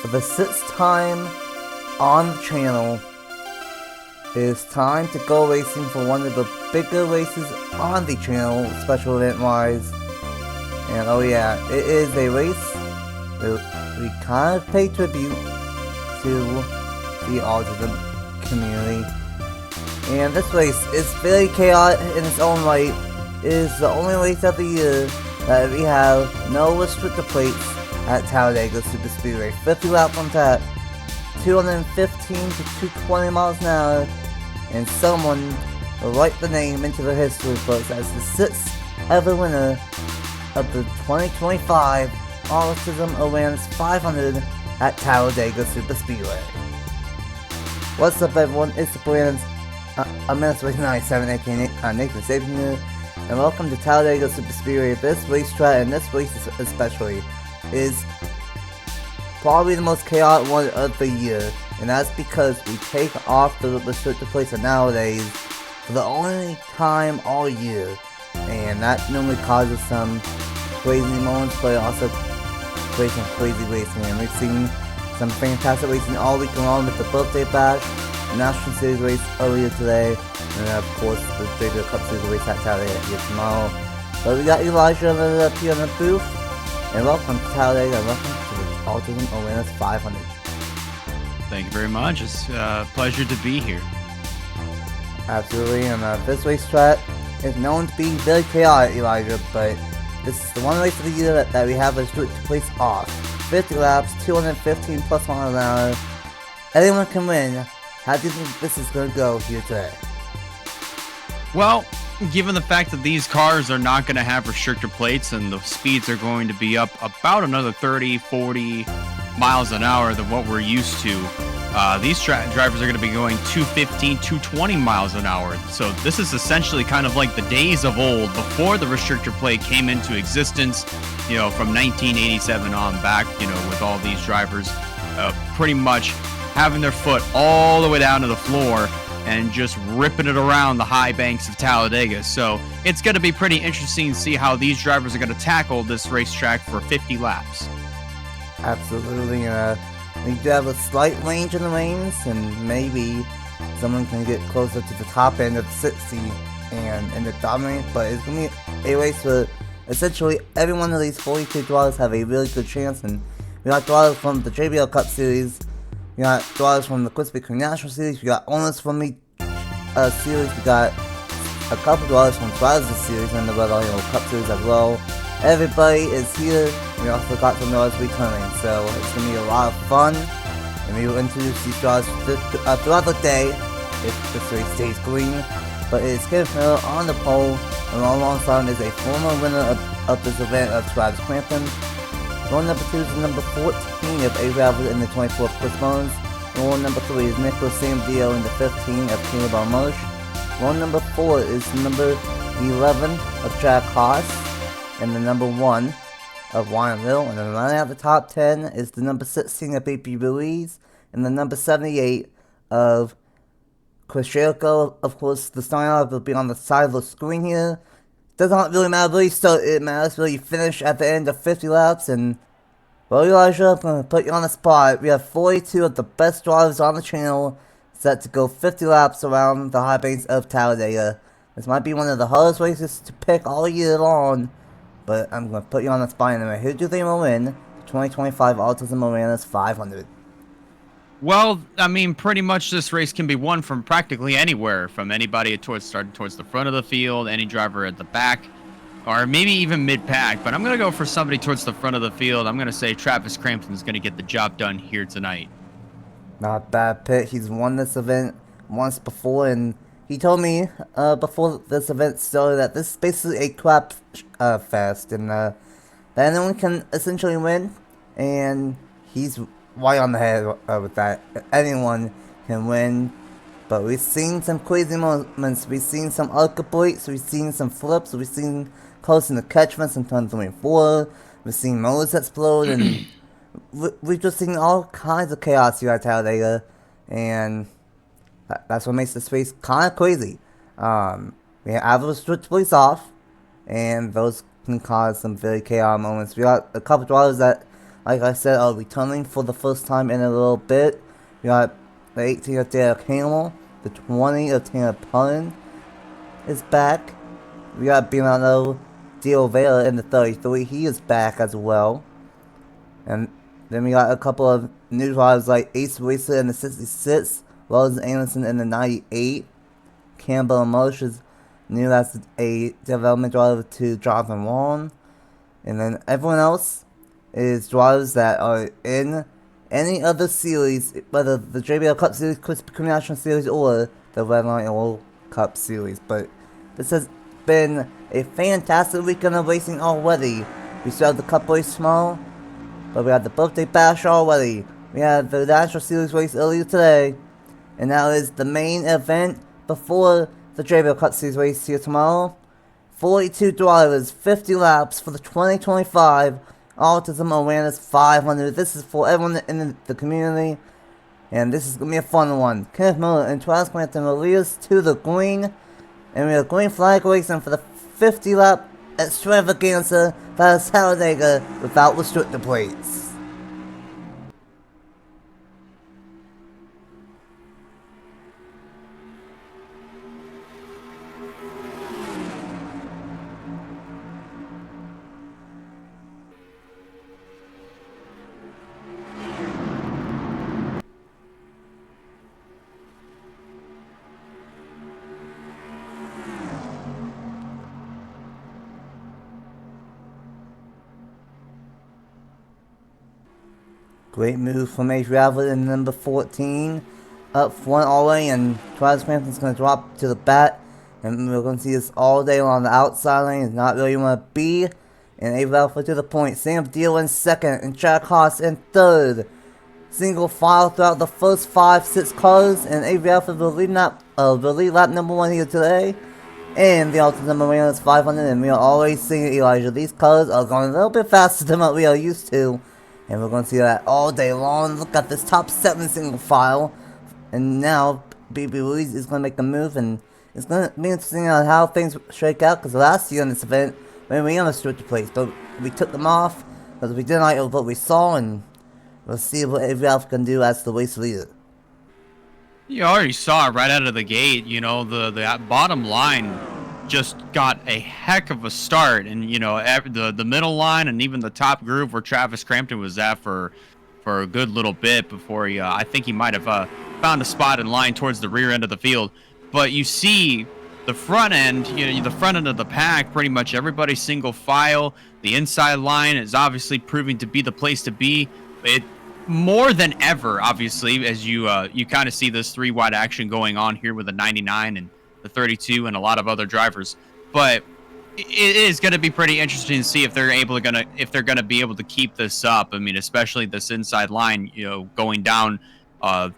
for the 6th time on the channel, it is time to go racing for one of the bigger races on the channel, special event wise. And oh yeah, it is a race that we kind of pay tribute to the autism community. And this race is very chaotic in its own right. It is the only race of the year that we have no restrictor plates at Talladega Superspeedway. 50 laps on tap, 215 to 220 miles an hour, and someone will write the name into the history books as the 6th ever winner of the 2025 Autism Awareness 500 at Talladega Superspeedway. What's up, everyone? It's the Brandon's Administration 97, aka Nathan Stapleton here, and welcome to Talladega Superspeedway. This racetrack, and this race especially, is probably the most chaotic one of the year, and that's because we take off the restrictor plates nowadays for the only time all year, and that normally causes some crazy moments, but it also creates some crazy racing. And we've seen some fantastic racing all week long with the birthday bash, the National Series race earlier today, and then of course the JBL Cup Series race at Talladega here tomorrow. But we got Elijah up here in the booth, and welcome to Talladega, and welcome to the Autism Awareness 500. Thank you very much. It's a pleasure to be here. Absolutely, and this racetrack is known to be very chaotic, Elijah, but this is the one race of the year that we have restricted place off. 50 laps, 215 plus miles an hour. Anyone can win. How do you think this is going to go here today? Well, given the fact that these cars are not going to have restrictor plates and the speeds are going to be up about another 30, 40 miles an hour than what we're used to, these drivers are going to be going 215, 220 miles an hour. So this is essentially kind of like the days of old before the restrictor plate came into existence, you know, from 1987 on back, you know, with all these drivers pretty much having their foot all the way down to the floor and just ripping it around the high banks of Talladega. So it's going to be pretty interesting to see how these drivers are going to tackle this racetrack for 50 laps. Absolutely. We do have a slight range in the lanes, and maybe someone can get closer to the top end of 60 and the dominate, but it's going to be a race where essentially every one of these 42 drivers have a really good chance. And we got drivers from the JBL Cup Series, we got drivers from the Krispy Kreme National Series, we got owners from the series, we got a couple drivers from Drivers Series and the Red Audio Cup Series as well. Everybody is here. We also got some drivers returning, so it's going to be a lot of fun, and we will introduce these drivers throughout the day if this race stays green. But it's Kenneth Miller on the pole, and alongside is a former winner of this event of Travis Crampton. Role number 2 is number 14 of A-Ravel in the 24th Chris Mullins. Role number 3 is Nicholas Samdio in the 15 of Caleb Almosh. Role number 4 is number 11 of Jack Haas, and the number 1 of Ryan Little. And then running out the top 10 is the number 16 of AP Ruiz, and the number 78 of Chris Jericho. Of course, the starting lineup will be on the side of the screen here. Doesn't really matter really, so it matters really. You finish at the end of 50 laps, and well, Elijah, I'm going to put you on the spot. We have 42 of the best drivers on the channel set to go 50 laps around the high banks of Talladega. This might be one of the hardest races to pick all year long, but I'm going to put you on the spot anyway. Who do you think will win the 2025 Autism Awareness 500? Well, I mean, pretty much this race can be won from practically anywhere, from anybody starting towards the front of the field, any driver at the back, or maybe even mid-pack. But I'm going to go for somebody towards the front of the field. I'm going to say Travis Crampton is going to get the job done here tonight. Not bad pick. He's won this event once before, and he told me before this event started that this is basically a crap fest, and that anyone can essentially win, and he's right on the head with that. Anyone can win, but we've seen some crazy moments. We've seen some arc breaks, we've seen some flips, we've seen close in the catchment, sometimes 24. We've seen motors explode, and we've just seen all kinds of chaos here at Talladega, and that's what makes this race kind of crazy. We have a switch police off, and those can cause some very chaotic moments. We got a couple drivers that like I said, are returning for the first time in a little bit. We got the 18 of Dale Camel, the 20 of Tina Pun is back. We got Bernardo De Oliveira in the 33, he is back as well. And then we got a couple of new drivers like Ace Racer in the 66, Rose Anderson in the 98, Campbell Mosh is new as a development driver to Jonathan Wong. And then everyone else is drivers that are in any other series, whether the JBL Cup Series, Krispy National Series, or the Redline Oil Cup Series. But this has been a fantastic weekend of racing already. We still have the Cup race tomorrow, but we had the birthday bash already. We had the National Series race earlier today, and now is the main event before the JBL Cup Series race here tomorrow. 42 drivers, 50 laps for the 2025 Autism Awareness 500. This is for everyone in the community, and this is going to be a fun one. Kenneth Miller and Travis Clanton will lead us to the green, and we have green flag racing for the 50 lap extravaganza for Talladega without restrictor plates. Great move from Ace Ravel in number 14. Up front all the way, and Travis Crampton's going to drop to the back. And we're going to see this all day on the outside lane. It's not really want to be. And Ace Ravel to the point. Sam Deal in second, and Chad Haas in third. Single file throughout the first 5-6 cars. And Ace Ravel will lead lap number 1 here today. And the Autism Awareness 500. And we are always seeing Elijah. These cars are going a little bit faster than what we are used to. And we're going to see that all day long. Look at this top 7 single file. And now, BB Ruiz is going to make the move. And it's going to be interesting on how things shake out. Because last year in this event, when we restricted plates, but we took them off. Because we didn't like what we saw. And we'll see what every else can do as the race leader. You already saw it right out of the gate. You know, the bottom line just got a heck of a start, and you know, the middle line and even the top groove where Travis Crampton was at for a good little bit before he I think he might have found a spot in line towards the rear end of the field. But you see the front end, you know, the front end of the pack, pretty much everybody single file. The inside line is obviously proving to be the place to be. It more than ever, obviously, as you kind of see this 3 wide action going on here with the 99 and the 32 and a lot of other drivers. But it is going to be pretty interesting to see if they're going to be able to keep this up. I mean, especially this inside line, you know, going down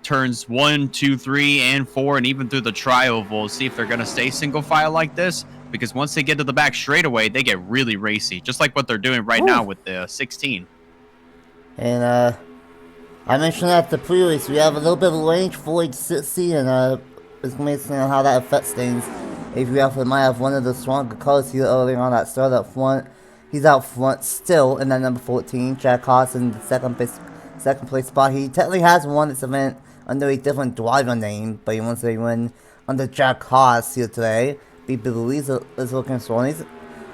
turns 1, 2, 3, and 4, and even through the tri-oval. See if they're going to stay single file like this, because once they get to the back straightaway, they get really racy, just like what they're doing right now with the 16. And I mentioned at the pre-race, we have a little bit of range, 40-60, and it's amazing how that affects things. Avery Alfred might have one of the stronger cars here early on that start up front. He's out front still in that number 14. Jack Haas in the second place spot. He technically has won this event under a different driver name, but he wants to win under Jack Haas here today. BB Louise is looking strong. He's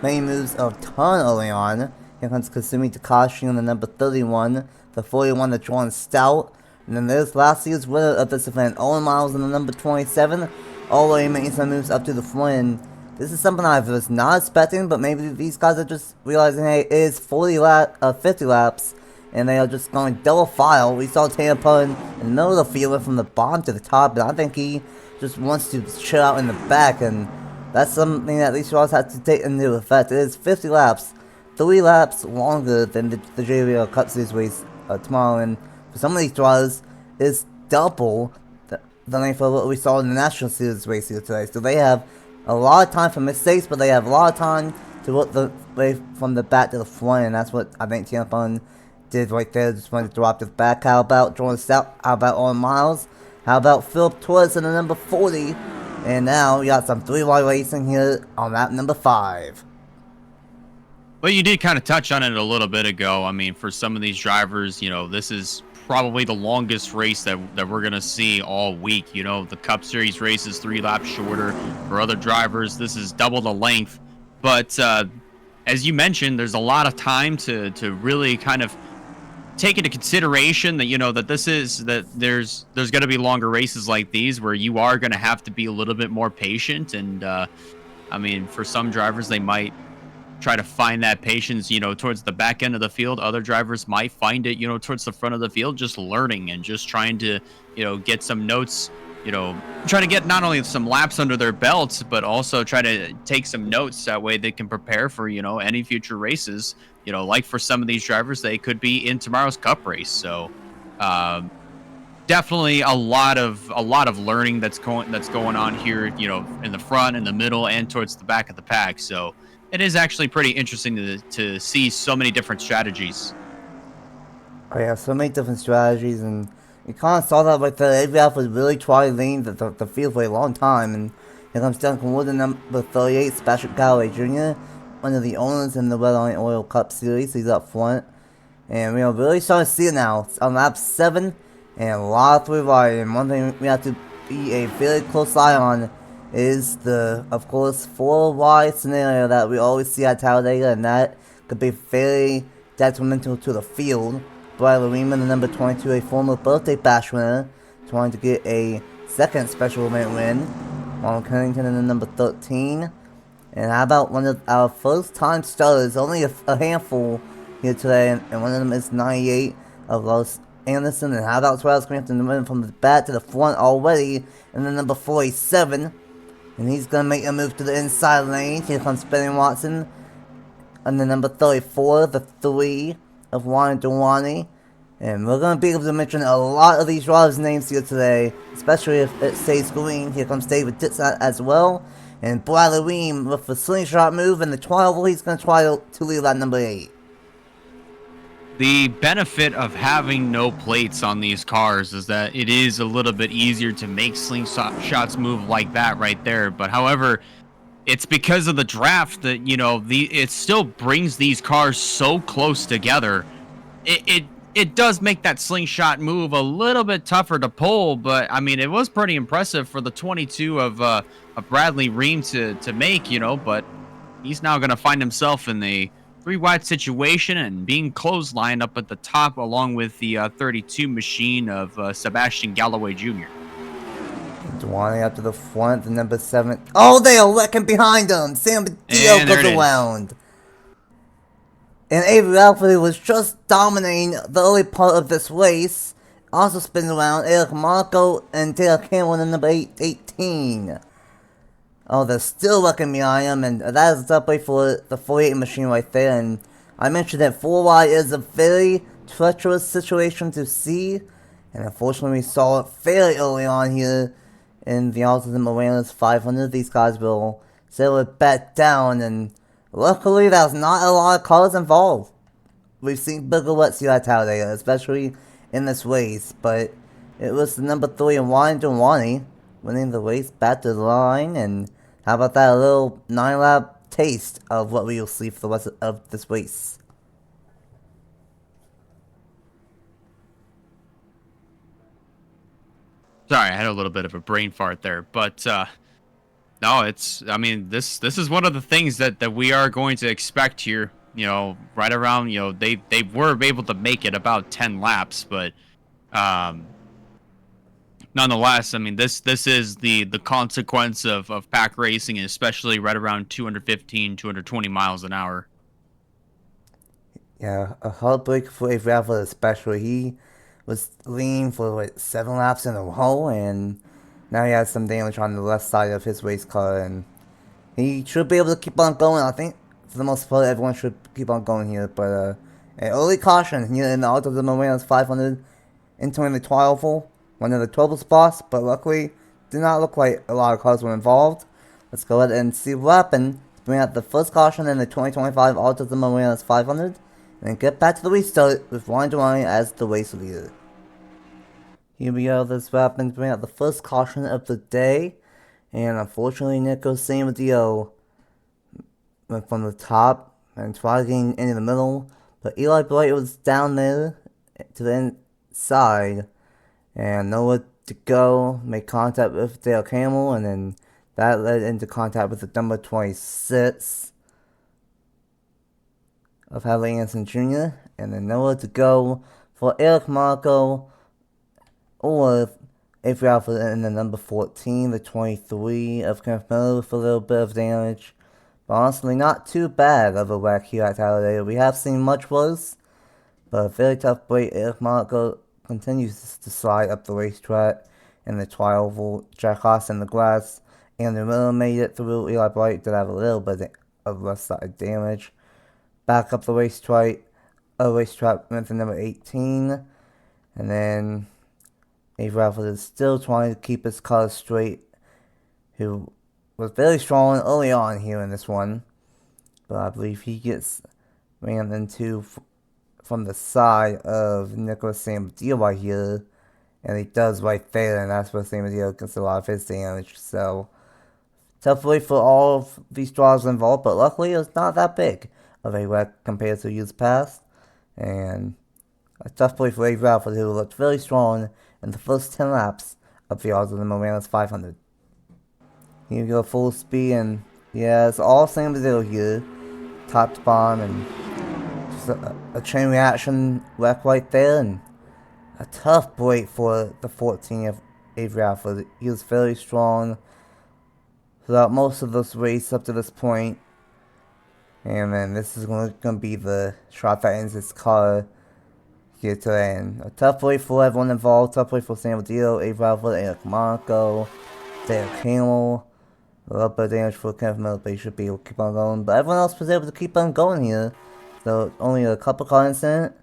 making moves a ton early on. Here comes Kasumi Takashi on the number 31. The 41, the John Stout. And then there's last year's winner of this event, Owen Miles in the number 27, all the way making some moves up to the front. This is something I was not expecting, but maybe these guys are just realizing, hey, it is 50 laps, and they are just going double file. We saw Tampa in the middle of the field from the bottom to the top, and I think he just wants to chill out in the back, and that's something that these drivers have to take into effect. It is 50 laps, 3 laps longer than the JBL Cup Series race tomorrow, and for some of these drivers, it's double the length of what we saw in the National Series race here today. So they have a lot of time for mistakes, but they have a lot of time to work the way from the back to the front, and that's what I think Tampa did right there. Just wanted to drop this back. How about Jordan Stout? How about Owen Miles? How about Philip Torres in the number 40? And now we got some 3-wide racing here on lap number 5. Well, you did kind of touch on it a little bit ago. I mean, for some of these drivers, this is probably the longest race that we're gonna see all week. The Cup Series race is 3 laps shorter. For other drivers, this is double the length. But as you mentioned, there's a lot of time to really kind of take into consideration that there's going to be longer races like these where you are going to have to be a little bit more patient. And I mean, for some drivers, they might try to find that patience, towards the back end of the field. Other drivers might find it, towards the front of the field, just learning and just trying to, get some notes, trying to get not only some laps under their belts, but also try to take some notes. That way they can prepare for, any future races. Like for some of these drivers, they could be in tomorrow's cup race. So, definitely a lot of learning that's going on here, in the front, in the middle, and towards the back of the pack. So it is actually pretty interesting to see so many different strategies. Oh yeah, so many different strategies, and you kind of saw that right there. AVF was really trying to lean the field for a long time, and here comes Duncan Wood, number 38, Patrick Galloway Jr., one of the owners in the Red Line Oil Cup Series. He's up front, and we're really starting to see it now. It's on lap 7, and a lot of three wide, and one thing we have to be a very close eye on is the, of course, 4 wide scenario that we always see at Talladega, and that could be very detrimental to the field. Bradley Weeman, the number 22, a former birthday bash winner, trying to get a second special event win. Ronald Kennington in the number 13. And how about one of our first time starters, only a handful here today, and one of them is 98 of Los Anderson. And how about Travis Crampton running from the back to the front already in the number 47. And he's going to make a move to the inside lane. Here comes Benny Watson. And the number 34, the 3 of Juan Dewani. And we're going to be able to mention a lot of these drivers' names here today, especially if it stays green. Here comes David Ditzat as well. And Bradley Weem with the slingshot move and the 12, he's going to try to leave that number 8. The benefit of having no plates on these cars is that it is a little bit easier to make slingshot shots move like that right there. But however, it's because of the draft that, it still brings these cars so close together. It does make that slingshot move a little bit tougher to pull, but I mean, it was pretty impressive for the 22 of Bradley Ream to make, but he's now going to find himself in the 3 wide situation and being clotheslined up at the top along with the 32 machine of Sebastian Galloway Jr. Dewani up to the front, the number 7. Oh, they are wrecking behind him. Sam Dio goes around. And Avery Alfred was just dominating the early part of this race. Also spinning around Eric Marco and Taylor Campbell in number 18. Oh, they're still looking behind him, and that is the upgrade for the 48 machine right there. And I mentioned that 4 wide is a very treacherous situation to see, and unfortunately we saw it fairly early on here in the Autism Awareness 500. These guys will settle it back down, and luckily there's not a lot of cars involved. We've seen bigger wets here at Talladega, especially in this race, but it was the number 3 in Juan Dewani winning the race back to the line. And how about that, a little 9-lap taste of what we will see for the rest of this race. Sorry, I had a little bit of a brain fart there, but no, I mean, this is one of the things that we are going to expect here. Right around, they were able to make it about 10 laps, but nonetheless, I mean, this is the consequence of pack racing, especially right around 215, 220 miles an hour. Yeah, a heartbreak for a driver, especially. He was lean for 7 laps in a row, and now he has some damage on the left side of his race car, and he should be able to keep on going. I think for the most part, everyone should keep on going here, but an early caution here in the Autism Awareness 500, entering the 12, one of the 12 spots, but luckily did not look like a lot of cars were involved. Let's go ahead and see what happened to bring out the first caution in the 2025 Autism Awareness 500, and get back to the restart with Juan Dewani as the race leader. Here we go, this weapon to bring out the first caution of the day, and unfortunately Nico Samudio went from the top, and try getting into the middle, but Eli Blight was down there to the inside, and nowhere to go, made contact with Dale Camel, and then that led into contact with the number 26 of Hadley Anderson Jr., and then nowhere to go for Eric Marco or Avery Alford in the number 14, the 23 of Kenneth Miller with a little bit of damage. But honestly, not too bad of a wreck here at Talladega. We have seen much worse, but a very tough break. Eric Marco continues to slide up the racetrack in the tri-oval, Jack Haas in the grass. Andrew Miller made it through. Eli Blight did have a little bit of left side damage. Back up the racetrack went to number 18. And then Avery Alford is still trying to keep his car straight, who was very strong early on here in this one. But I believe he gets ran into from the side of Nicholas Samadil right here. And he does right there, and that's where Samadil gets a lot of his damage. So, tough way for all of these drivers involved, but luckily it's not that big of a wreck compared to years past. And a tough play for Avery Alford, who looked very strong in the first 10 laps of the Autism Awareness 500. Here we go, full speed, and yeah, it's all Samadil here. Top to bottom, and just a chain reaction wreck right there, and a tough break for the 14 of Avery Alford. He was very strong throughout most of this race up to this point. And then this is going to be the shot that ends his car here to the end. A tough break for everyone involved. Tough break for Samadil, Avery Alford, Eric Marco, Dale Camel. A little bit of damage for Kenneth Miller, but he should be able to keep on going. But everyone else was able to keep on going here. So only a couple car incident.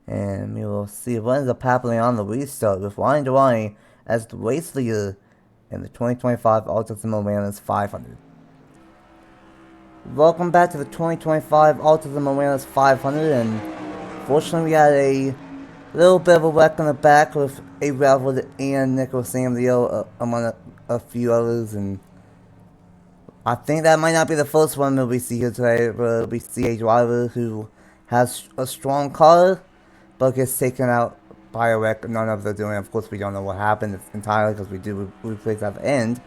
And we will see what ends up happening on the restart with Ryan Durrani as the race leader in the 2025 Autism Awareness 500. Welcome back to the 2025 Autism Awareness 500, and fortunately we had a little bit of a wreck in the back with Avery Alford and Nicholas Samadil among a few others, and I think that might not be the first one that we see here today, where we see a driver who has a strong car, but gets taken out by a wreck. None of them doing. Of course, we don't know what happened entirely because we do replace at the end.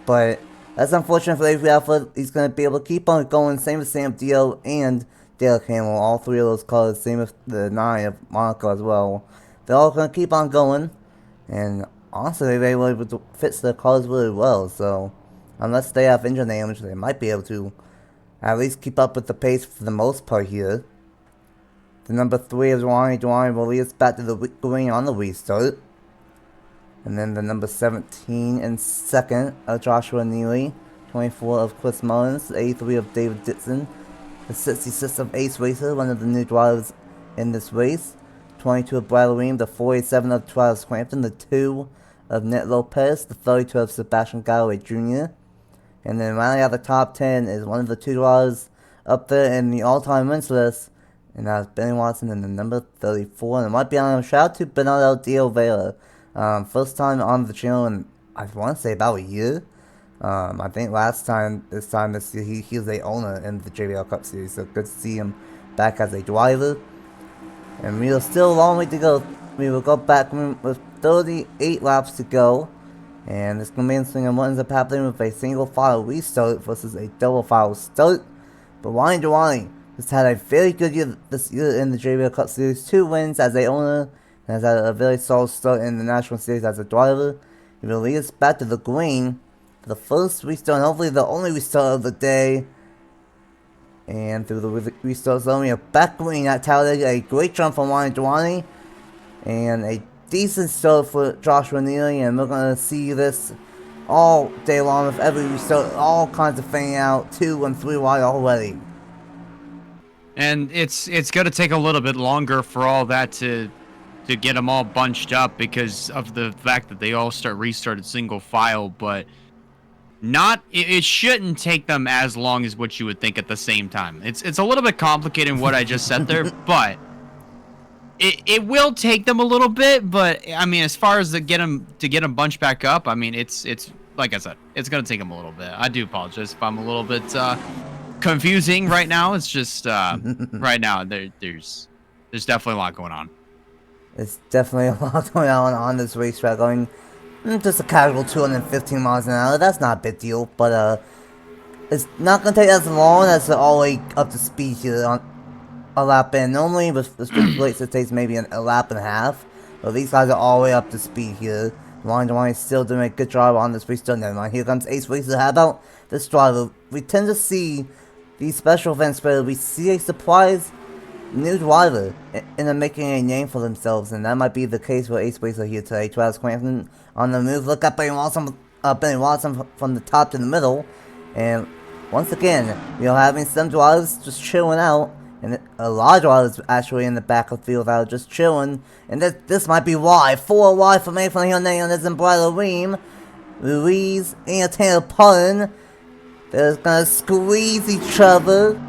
But that's unfortunate for Avery Alford. He's going to be able to keep on going. Same with Sam Dio and Dale Camel. All three of those cars. Same with the 9 of Monaco as well. They're all going to keep on going. And honestly, they were able to fix their cars really well. So unless they have engine damage, they might be able to at least keep up with the pace for the most part here. The number 3 of Durrani will lead us back to the green on the restart. And then the number 17 and 2nd of Joshua Neely. 24 of Chris Mullins. The 83 of David Dixon. The 66 of Ace Racer, one of the new drivers in this race. 22 of Brad Ream. The 47 of Travis Crampton. The 2 of Nick Lopez. The 32 of Sebastian Galloway Jr. And then rounding out the top 10 is one of the 2 drivers up there in the all-time wins list. And that's Benny Watson in the number 34. And it might be on a shout out to Bernardo D'Oliveira. First time on the channel in, I want to say, about a year. I think this time this year, he was the owner in the JBL Cup Series. So good to see him back as a driver. And we are still a long way to go. We will go back with 38 laps to go. And it's going to be interesting on what ends up happening with a single file restart versus a double file start. But Ryan Durrani has had a very good year this year in the JBL Cup Series. 2 wins as a owner, and has had a very solid start in the National Series as a driver. He will lead us back to the green for the first restart, and hopefully the only restart of the day. And through the restart zone, we are back green at Talladega. A great jump from Ryan Durrani, and a decent start for Joshua Neely. And we're going to see this all day long with every restart, all kinds of fading out, 2 and 3 wide already. And it's going to take a little bit longer for all that to get them all bunched up because of the fact that they all restarted single file, but it shouldn't take them as long as what you would think at the same time. It's a little bit complicated in what I just said there, but it will take them a little bit. But I mean, as far as to get them bunched back up, I mean, it's like I said, it's going to take them a little bit. I do apologize if I'm a little bit confusing right now. It's just right now there's definitely a lot going on. It's definitely a lot going on this racetrack. Going just a casual 215 miles an hour. That's not a big deal, but it's not gonna take as long as to all the way up to speed here on a lap in. Normally with restrictor plates it takes maybe a lap and a half, but these guys are all the way up to speed here. Line is still doing a good job on this race. Never mind. Here comes Ace Racer. How about this driver? We tend to see these special events where we see a surprise new driver and they're making a name for themselves, and that might be the case for Ace Racer here today. Travis Crampton on the move. Look at Benny Watson from the top to the middle, and once again, you're having some drivers just chilling out, and a lot of drivers actually in the back of the field that are just chilling, and this might be why. 4 wide for Nathan Hernandez and Bridal Ream. Ruiz and Tanner Pullen. They're gonna squeeze each other,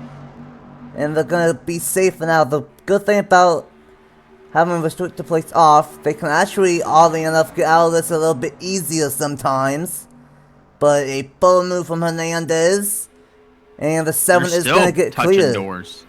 and they're gonna be safe now. The good thing about having restrictor plates off, they can actually, oddly enough, get out of this a little bit easier sometimes. But a bold move from Hernandez, and the 7 is gonna get cleared. Doors.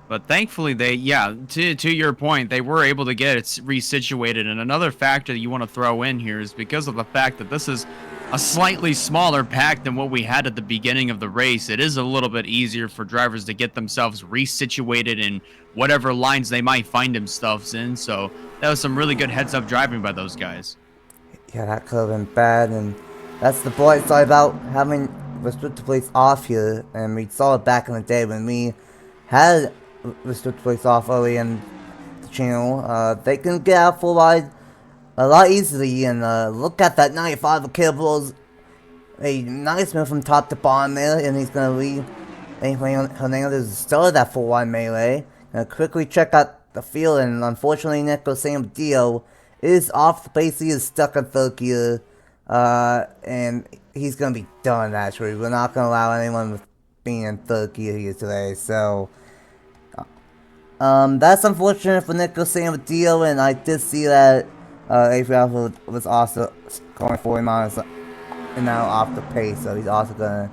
But thankfully, to your point, they were able to get it resituated. And another factor that you want to throw in here is because of the fact that this is a slightly smaller pack than what we had at the beginning of the race. It is a little bit easier for drivers to get themselves resituated in whatever lines they might find themselves in. So that was some really good heads-up driving by those guys. Yeah, that could have been bad, and that's the bright side about having restrictor plates off here. And we saw it back in the day when we had restrictor plates off early in the channel. They can get out full wide a lot easily, and look at that 95 of Cables. A nice move from top to bottom there, and he's gonna leave Hernandez start that full wide melee. Gonna quickly check out the field, and unfortunately Nico Dio is off the pace. He is stuck in third gear, and he's gonna be done. Actually, we're not gonna allow anyone with being in third gear here today, so that's unfortunate for Nico Dio, and I did see that Avery Alpha was also going 40 miles an hour off the pace, so he's also gonna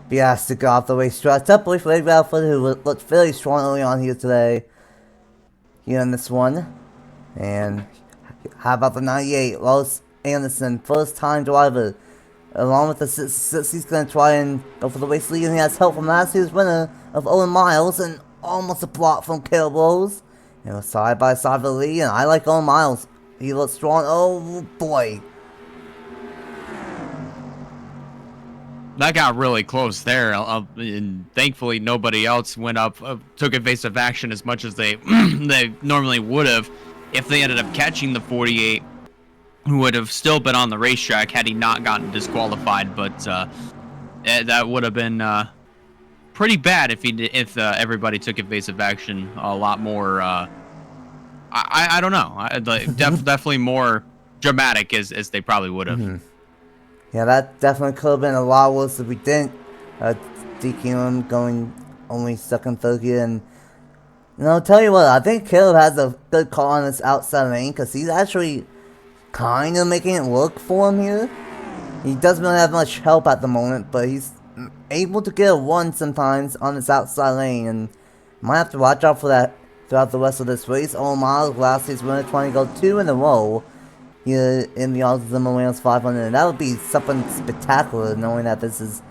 be asked to go off the racetrack. Tough boy for Avery Alpha, who looked fairly strong early on here today, here in this one. And how about the 98, Los Anderson, first time driver, along with the 6, he's gonna try and go for the race lead, and he has help from last year's winner of Owen Miles, and almost a block from Caleb Rose. You know, side by side for the lead, and I like Owen Miles. He looks strong. Oh boy. That got really close there, and thankfully nobody else went up, took evasive action as much as they they normally would have if they ended up catching the 48, who would have still been on the racetrack had he not gotten disqualified. But that would have been pretty bad if everybody took evasive action a lot more. I don't know. Definitely more dramatic as they probably would have. Mm-hmm. Yeah, that definitely could have been a lot worse if we didn't DQ him, going only second, third gear. And, you know, tell you what, I think Caleb has a good call on this outside lane, because he's actually kind of making it work for him here. He doesn't really have much help at the moment, but he's able to get a 1 sometimes on this outside lane, and might have to watch out for that throughout the rest of this race. Owen Miles, last year's winner, trying to go 2 in a row here in the Autism Awareness 500, and that would be something spectacular, knowing that this is,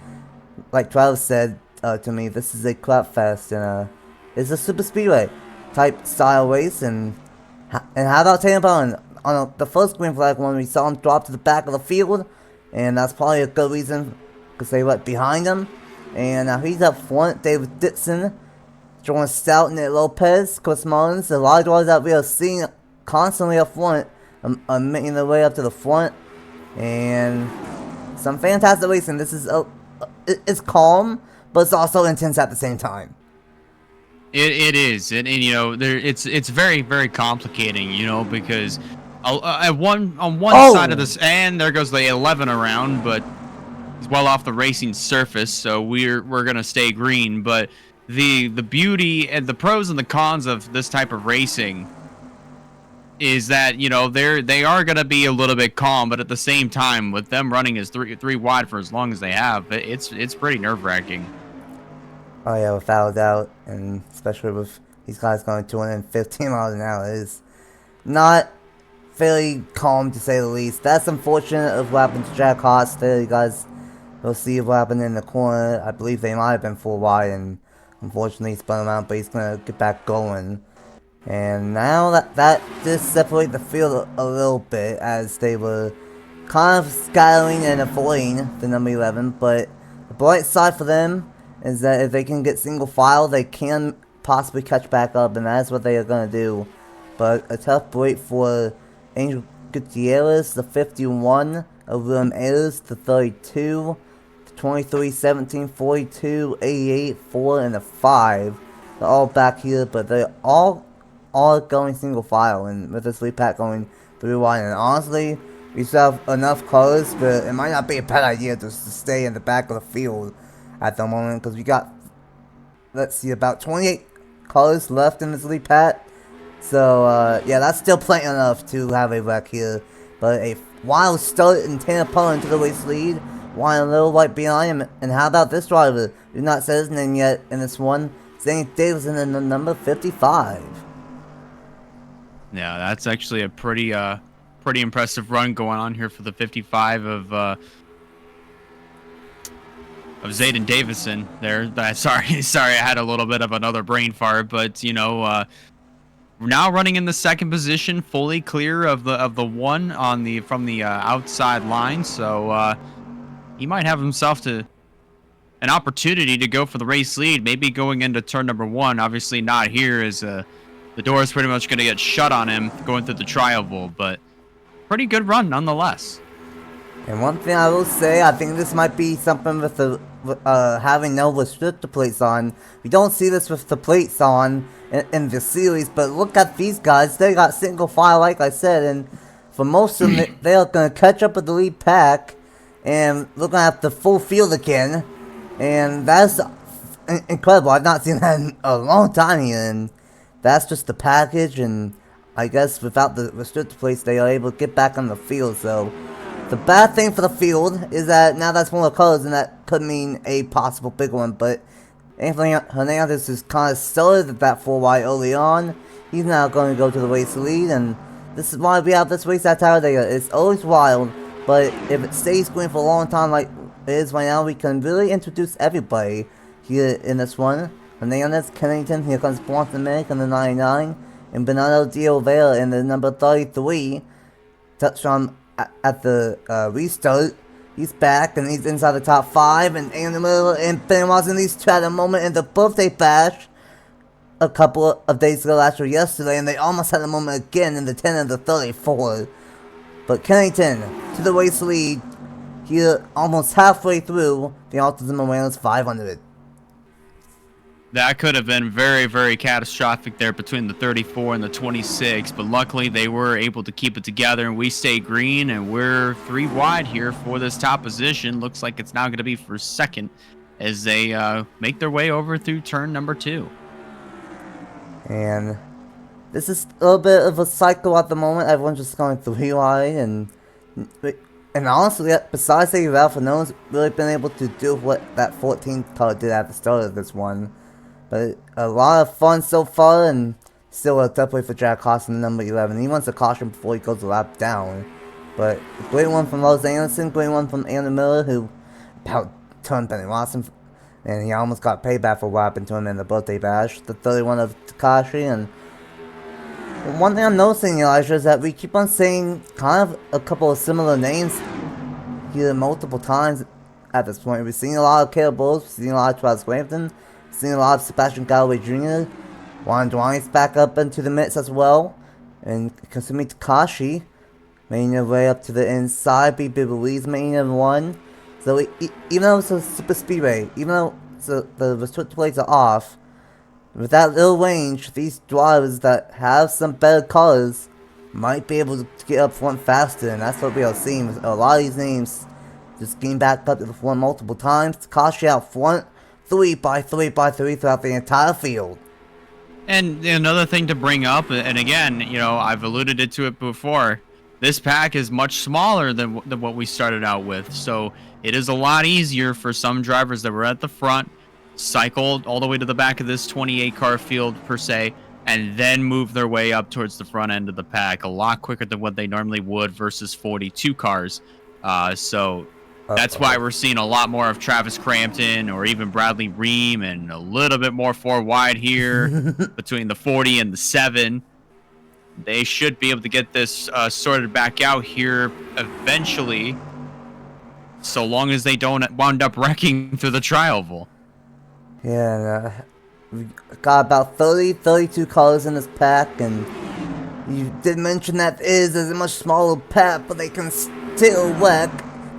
like Travis said to me, this is a crap fest, and it's a super speedway type style race. And how about Tanner Pullen on the first green flag when we saw him drop to the back of the field, and that's probably a good reason because they went behind him. And now he's up front. David Dixon, Jordan Stout, Nick Lopez, Chris Mullins, a lot of drivers that we are seeing constantly up front are making their way up to the front, and some fantastic racing. This is it's calm, but it's also intense at the same time. It is, and you know, it's very, very complicating, you know, because on one side of this, and there goes the 11 around, but he's well off the racing surface, so we're gonna stay green. But the beauty and the pros and the cons of this type of racing is that, you know, they are going to be a little bit calm, but at the same time, with them running as three wide for as long as they have, it's pretty nerve-wracking. Oh yeah, without a doubt, and especially with these guys going 215 miles an hour, it is not very calm to say the least. That's unfortunate of what happened to Jack Haas there. You guys will see what happened in the corner. I believe they might have been full wide, and unfortunately he spun him out, but he's gonna get back going. And now that just separated the field a little bit, as they were kind of scattering and avoiding the number 11. But the bright side for them is that if they can get single file, they can possibly catch back up, and that's what they are going to do. But a tough break for Angel Gutierrez, the 51, of William Ayers, the 32, the 23, 17, 42, 88, 4, and the 5. They're all back here, but they're all going single file, and with this lead pack going 3 wide. And honestly, we still have enough cars, but it might not be a bad idea just to stay in the back of the field at the moment, because we got, let's see, about 28 cars left in this lead pack. So yeah, that's still plenty enough to have a wreck here. But a wild start and Tanner Pullen into the race lead, one a little right behind him. And how about this driver? We've not said his name yet in this one. Zane Davidson in the number 55. Yeah, that's actually a pretty impressive run going on here for the 55 of Zayden Davison there. Sorry, I had a little bit of another brain fart, but you know, we're now running in the second position, fully clear of the one on from the outside line. So he might have himself an opportunity to go for the race lead, maybe going into turn number 1. Obviously not here, as the door is pretty much going to get shut on him going through the tri-oval, but pretty good run nonetheless. And one thing I will say, I think this might be something with the having no restrictor plates on. We don't see this with the plates on in the series, but look at these guys. They got single file, like I said, and for most of them, they are going to catch up with the lead pack, and we're going to have the full field again. And that's incredible. I've not seen that in a long time here, and that's just the package. And I guess without the restrictor plates, they are able to get back on the field. So the bad thing for the field is that now that's one of the colors, and that could mean a possible big one. But Anthony Hernandez is kind of started at that 4 wide early on. He's now going to go to the race lead, and this is why we have this race at Talladega. It's always wild, but if it stays going for a long time like it is right now, we can really introduce everybody here in this one. Hernandez, Kennington, here comes Bronson Mick in the 99, and Bernardo D'Oliveira in the number 33. Touched on at the restart. He's back, and he's inside the top 5, and Andy Miller and Ben Watson, these two had a moment in the birthday bash a couple of days ago, actually yesterday, and they almost had a moment again in the 10 and the 34. But Kennington to the race lead here almost halfway through the Autism Awareness 500. That could have been very, very catastrophic there between the 34 and the 26, but luckily they were able to keep it together, and we stay green, and we're 3 wide here for this top position. Looks like it's now going to be for second as they make their way over through turn number 2. And this is a little bit of a cycle at the moment. Everyone's just going 3 wide, and honestly, besides the Ralph, no one's really been able to do what that 14th car did at the start of this one. But a lot of fun so far, and still a tough way for Jack Haas in number 11. He wants a caution before he goes a lap down. But a great one from Los Anderson, great one from Andy Miller, who about turned Benny Watson, and he almost got payback for what happened to him in the birthday bash. The 31 of Takashi, and one thing I'm noticing, Elijah, is that we keep on saying kind of a couple of similar names here multiple times at this point. We've seen a lot of Caleb Bowles, we've seen a lot of Travis Crampton, we've seen a lot of Sebastian Galloway Jr., Juan Duane's back up into the mix as well, and Kasumi Takashi making their way up to the inside, BB Ruiz making their one. So even though it's a super speedway, even though the restrictor plates are off, with that little range, these drivers that have some better cars might be able to get up front faster, and that's what we are seeing with a lot of these names just getting back up to the front multiple times. Takashi out front, 3 by 3 by 3 throughout the entire field. And another thing to bring up, and again, you know, I've alluded to it before. This pack is much smaller than what we started out with, so it is a lot easier for some drivers that were at the front, cycled all the way to the back of this 28 car field per se, and then move their way up towards the front end of the pack a lot quicker than what they normally would versus 42 cars. So that's why Uh-oh. we're seeing a lot more of Travis Crampton or even Bradley Ream, and a little bit more four wide here between the 40 and the 7. They should be able to get this sorted back out here eventually, so long as they don't wind up wrecking through the tri-oval. Yeah, we got about 32 colors in this pack, and you did mention that it is a much smaller pack, but they can still wreck.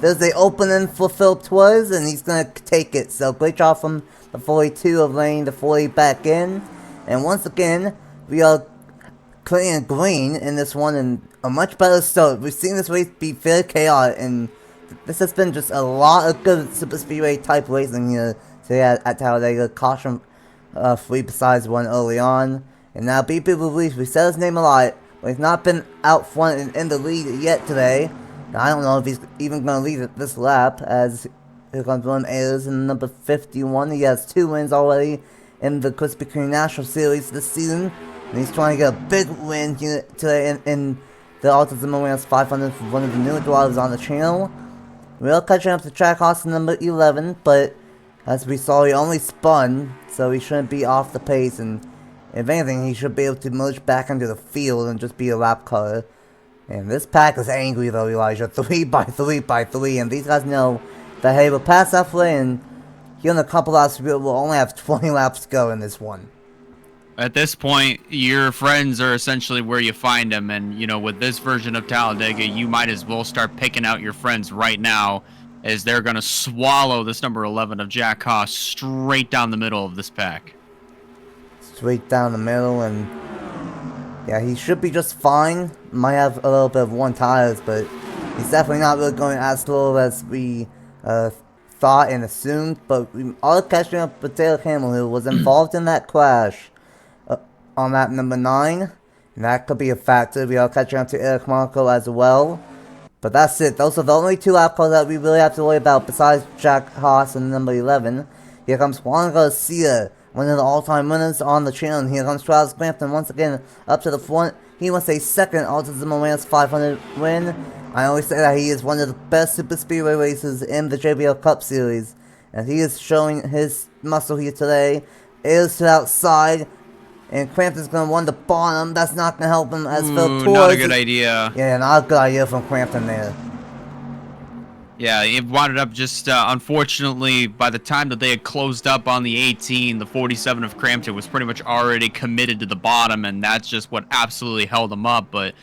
There's the opening for Philip Twas, and he's gonna take it. So great job from the 42 of laying the 40 back in. And once again, we are clean and green in this one, and a much better start. We've seen this race be very chaotic, and this has been just a lot of good super speedway type racing here today at Talladega. Caution free besides one early on. And now BP Release, we said his name a lot, but he's not been out front and in the lead yet today. Now, I don't know if he's even going to lead at this lap, as here comes William Ayers in number 51. He has 2 wins already in the Krispy Kreme National Series this season, and he's trying to get a big win here today in the Autism Awareness 500 for one of the newer drivers on the channel. We are catching up to track horse number 11, but as we saw, he only spun, so he shouldn't be off the pace, and if anything, he should be able to merge back into the field and just be a lap car. And this pack is angry though, Elijah. 3 by 3 by 3, and these guys know that, hey, we'll pass that way, and here in a couple laps, we'll only have 20 laps to go in this one. At this point, your friends are essentially where you find them, and you know, with this version of Talladega, you might as well start picking out your friends right now, as they're going to swallow this number 11 of Jack Haas straight down the middle of this pack. Straight down the middle, and yeah, he should be just fine. Might have a little bit of one tires, but he's definitely not really going as slow as we thought and assumed. But we are catching up with Taylor Campbell, who was involved in that crash on that number 9. And that could be a factor. We are catching up to Eric Marco as well. But that's it. Those are the only 2 lap calls that we really have to worry about besides Jack Haas and number 11. Here comes Juan Garcia, one of the all-time winners on the channel. And here comes Travis Crampton once again up to the front. He wants a second Autism Awareness 500 win. I always say that he is one of the best super speedway racers in the JBL Cup Series. And he is showing his muscle here today. It is to the outside. And Crampton's going to want the bottom. That's not going to help him as Phil Torres. Not a good idea. Yeah, not a good idea from Crampton there. Yeah, it wound up just, unfortunately, by the time that they had closed up on the 18, the 47 of Crampton was pretty much already committed to the bottom, and that's just what absolutely held him up. And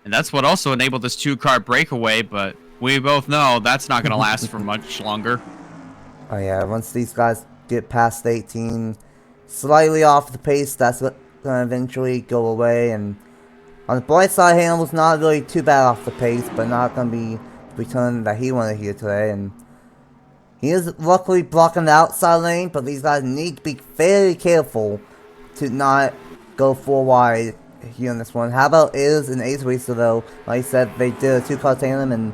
that's what also enabled this 2-car breakaway, but we both know that's not going to last for much longer. Oh yeah, once these guys get past 18, slightly off the pace, that's going to eventually go away. And on the bright side, Hamill's not really too bad off the pace, but not going to be return that he wanted here today. And he is luckily blocking the outside lane, but these guys need to be very careful to not go 4 wide here in this one. How about Ayers and Ace Racer though? Like I said, they did a 2-car tandem, and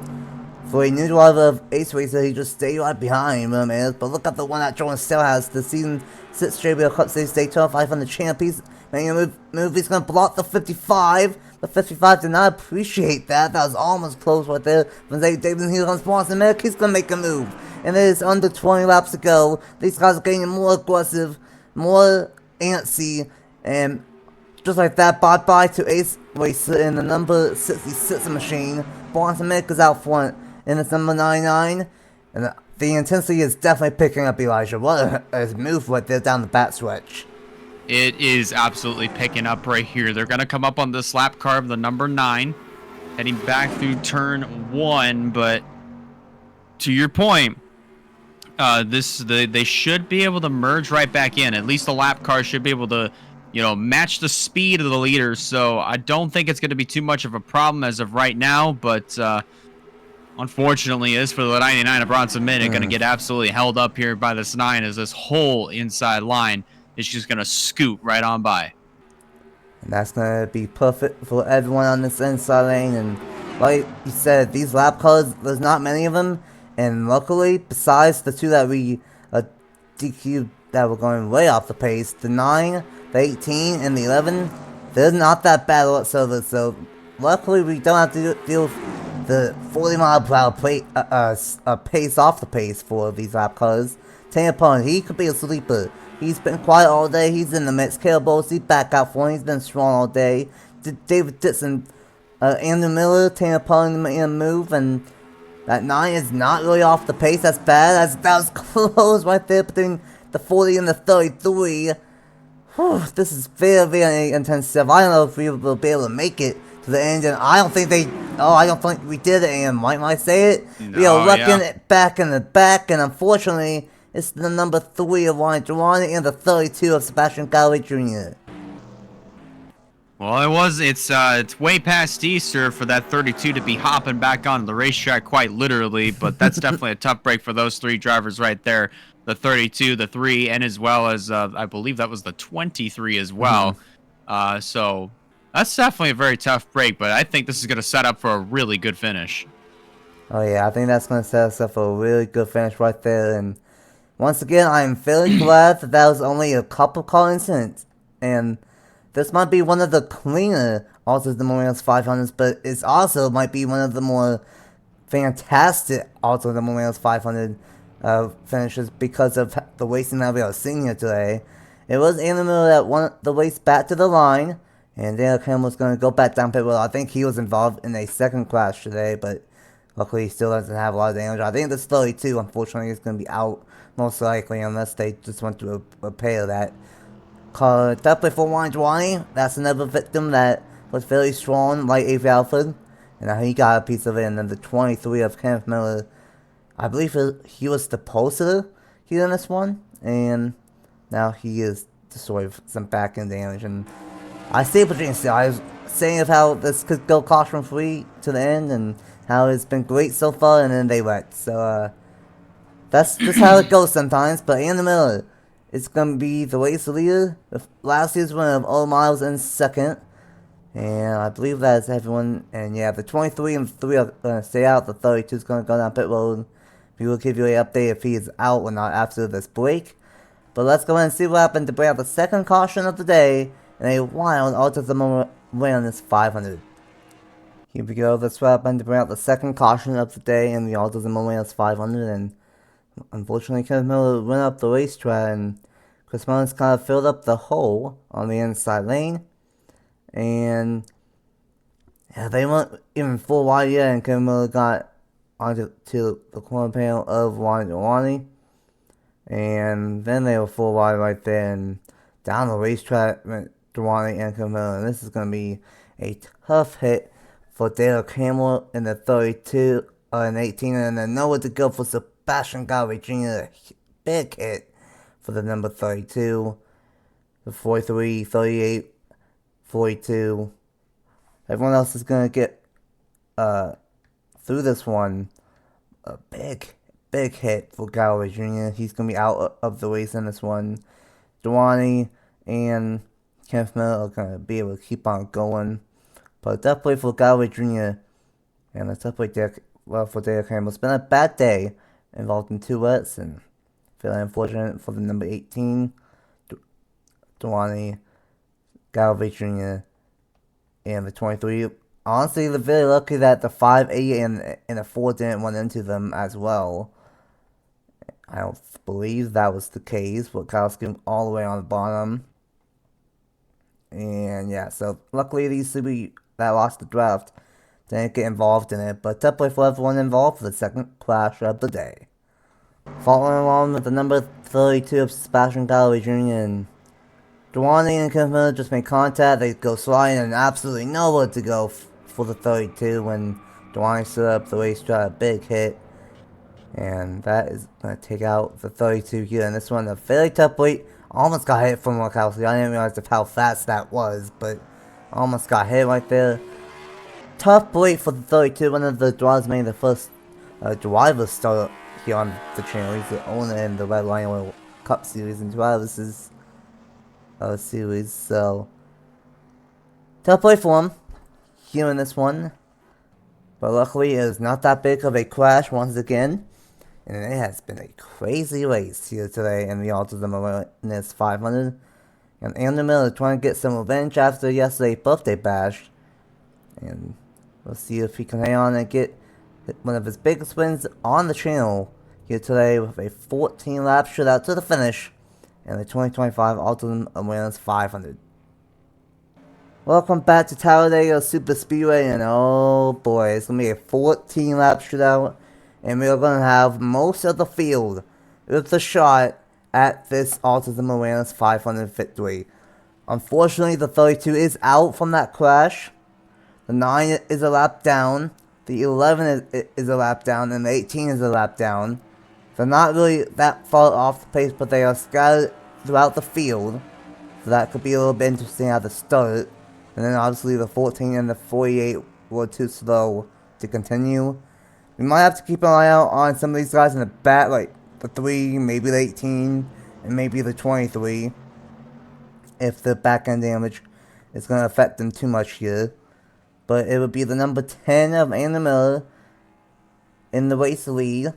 for a new driver of Ace Racer, he just stayed right behind him, Ayers. But look at the one that Jordan still has, the season 6 JBL Cup Series Daytona 500 champ. He's making a move. He's going to block the 55. The 55 did not appreciate that. That was almost close right there. From David here comes Boston Merrick. He's going to make a move. And it is under 20 laps to go. These guys are getting more aggressive, more antsy. And just like that, bye-bye to Ace Racer in the number 66 machine. Boston Merrick is out front in its number 99. And the intensity is definitely picking up, Elijah. What a move right there down the back stretch. It is absolutely picking up right here. They're going to come up on this lap car of the number 9, heading back through turn 1. But to your point, they should be able to merge right back in. At least the lap car should be able to, you know, match the speed of the leaders. So I don't think it's going to be too much of a problem as of right now. But unfortunately, as for the 99 of Bronson Minute, going to get absolutely held up here by this 9 as this whole inside line is just going to scoot right on by. And that's gonna be perfect for everyone on this inside lane. And like you said, these lap cars, there's not many of them. And luckily, besides the two that we DQ that were going way off the pace, the 9, the 18, and the 11, they're not that bad whatsoever. So luckily, we don't have to deal with the 40-mile-per-hour pace off the pace for these lap cars. Tampon, he could be a sleeper. He's been quiet all day. He's in the mix. Caleb Bowles, back out for him. He's been strong all day. David Dixon, Andrew Miller, Tampon in a move, and that 9 is not really off the pace. That's bad. That was close right there between the 40 and the 33. Whew, this is very, very intense stuff. I don't know if we will be able to make it to the end, and I don't think I don't think we did it, and might I say it? No, We are looking it back in the back, and unfortunately, it's the number 3 of Ryan Durrani and the 32 of Sebastian Galloway Jr. Well, it's way past Easter for that 32 to be hopping back on the racetrack, quite literally, but that's definitely a tough break for those 3 drivers right there. The 32, the 3, and as well as, I believe that was the 23 as well. So that's definitely a very tough break, but I think this is going to set up for a really good finish. Oh yeah, I think that's going to set us up for a really good finish right there, and once again, I'm very glad that was only a couple car incidents, and this might be one of the cleaner Autism Awareness 500s, but it also might be one of the more fantastic Autism Awareness 500 finishes because of the racing that we are seeing here today. It was Andrew Miller that won the race back to the line, and Daniel Campbell was going to go back down pit road. I think he was involved in a second crash today, but luckily he still doesn't have a lot of damage. I think this 32, unfortunately, is going to be out, most likely, unless they just want to repair that. Definitely for Wanjwani, that's another victim that was very strong, like Avery Alford, and now he got a piece of it. And then the 23 of Kenneth Miller, I believe he was supposed to get in this one, and now he is destroyed with some back end damage. And I stay Virginia still. I was saying of how this could go caution free to the end, and how it's been great so far, and then they went. So that's just how it goes sometimes. But Andrew Miller, it's going to be the race leader. Last year's winner of all miles in second. And I believe that's everyone. And yeah, the 23 and 3 are going to stay out. The 32 is going to go down pit road. We will give you an update if he is out or not after this break. But let's go ahead and see what happened to bring out the second caution of the day in a wild Autism Awareness 500. Here we go. Let's wrap up to bring out the second caution of the day in the Autism Awareness 500. And unfortunately, Kenneth Miller went up the racetrack, and Chris Mullins kind of filled up the hole on the inside lane. And yeah, they weren't even full wide yet, and Kenneth Miller got onto the corner panel of Ronnie Delani. And then they were full wide right there, and down the racetrack went Delani and Kenneth Miller. And this is going to be a tough hit for Dale Campbell in the 32 and 18, and then nowhere to go for Sebastian Galloway Jr. Big hit for the number 32, the 43, 38, 42. Everyone else is going to get through this one. A big hit for Galloway Jr. He's going to be out of the race in this one. Delani and Kenneth Miller are going to be able to keep on going. But definitely for Galloway Jr. and it's definitely for Dale Campbell. It's been a bad day, involved in 2 wets, and feeling unfortunate for the number 18, Delani, Galloway Jr., and the 23. Honestly, they're very lucky that the 5, 8, and the 4 didn't run into them as well. I don't believe that was the case, but Kyle's getting all the way on the bottom. And yeah, so luckily these 3 that lost the draft didn't get involved in it, but definitely for everyone involved for the second crash of the day. Following along with the number 32 of Sebastian Galloway Jr. and Delani and Kenneth Miller just made contact. They go sliding and absolutely nowhere to go for the 32 when Delani stood up the racetrack. A big hit. And that is going to take out the 32 here. And this one, a very tough weight. Almost got hit from Wakowski. I didn't realize how fast that was, but almost got hit right there. Tough break for the 32. One of the drivers made the first driver start here on the channel. He's the owner in the Red Lion Oil Cup Series and drivers is series. So tough play for him here in this one. But luckily, it is not that big of a crash once again. And it has been a crazy race here today in the Autism Awareness 500. And Andrew Miller trying to get some revenge after yesterday's birthday bash. And we'll see if he can hang on and get one of his biggest wins on the channel here today with a 14-lap shootout to the finish in the 2025 Autism Awareness 500. Welcome back to Talladega Superspeedway, and oh boy, it's going to be a 14-lap shootout, and we're going to have most of the field with a shot at this Autism Awareness 500 victory. Unfortunately, the 32 is out from that crash. The 9 is a lap down, the 11 is a lap down, and the 18 is a lap down. They're not really that far off the pace, but they are scattered throughout the field, so that could be a little bit interesting at the start. And then obviously the 14 and the 48 were too slow to continue. We might have to keep an eye out on some of these guys in the back, like the 3, maybe the 18, and maybe the 23. If the back end damage is going to affect them too much here. But it would be the number 10 of Andrew Miller in the race lead.